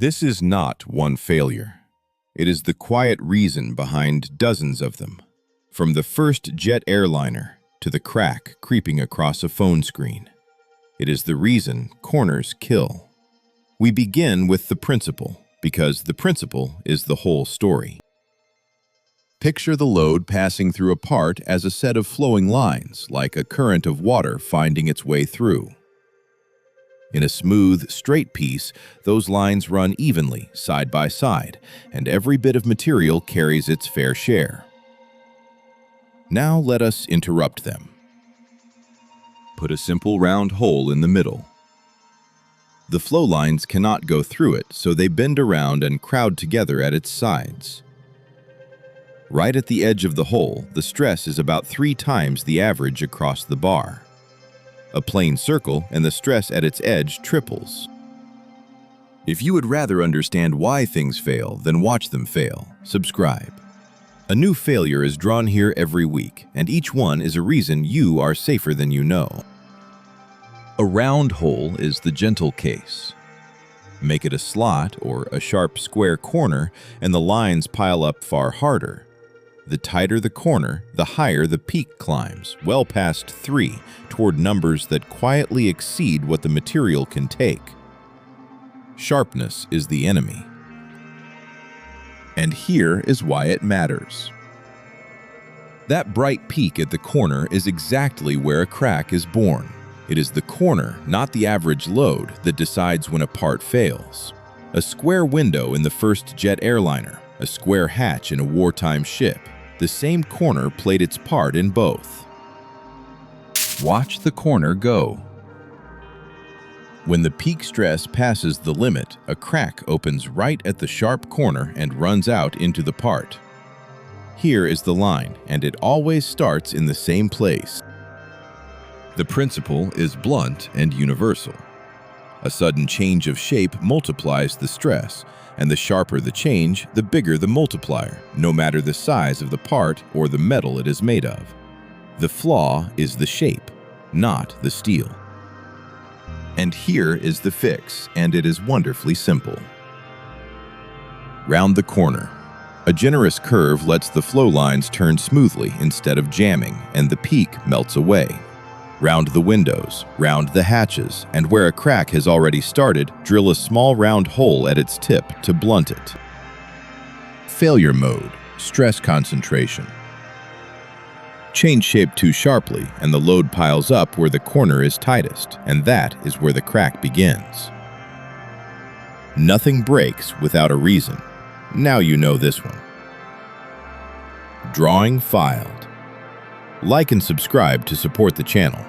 This is not one failure. It is the quiet reason behind dozens of them, from the first jet airliner to the crack creeping across a phone screen. It is the reason corners kill. We begin with the principle, because the principle is the whole story. Picture the load passing through a part as a set of flowing lines, like a current of water finding its way through. In a smooth, straight piece, those lines run evenly, side by side, and every bit of material carries its fair share. Now let us interrupt them. Put a simple round hole in the middle. The flow lines cannot go through it, so they bend around and crowd together at its sides. Right at the edge of the hole, the stress is about 3 times the average across the bar. A plain circle, and the stress at its edge triples. If you would rather understand why things fail than watch them fail, subscribe. A new failure is drawn here every week, and each one is a reason you are safer than you know. A round hole is the gentle case. Make it a slot or a sharp square corner, and the lines pile up far harder. The tighter the corner, the higher the peak climbs, well past 3, toward numbers that quietly exceed what the material can take. Sharpness is the enemy. And here is why it matters. That bright peak at the corner is exactly where a crack is born. It is the corner, not the average load, that decides when a part fails. A square window in the first jet airliner, a square hatch in a wartime ship. The same corner played its part in both. Watch the corner go. When the peak stress passes the limit, a crack opens right at the sharp corner and runs out into the part. Here is the line, and it always starts in the same place. The principle is blunt and universal. A sudden change of shape multiplies the stress, and the sharper the change, the bigger the multiplier, no matter the size of the part or the metal it is made of. The flaw is the shape, not the steel. And here is the fix, and it is wonderfully simple. Round the corner. A generous curve lets the flow lines turn smoothly instead of jamming, and the peak melts away. Round the windows, round the hatches, and where a crack has already started, drill a small round hole at its tip to blunt it. Failure mode, stress concentration. Change shape too sharply, and the load piles up where the corner is tightest, and that is where the crack begins. Nothing breaks without a reason. Now you know this one. Drawing filed. Like and subscribe to support the channel.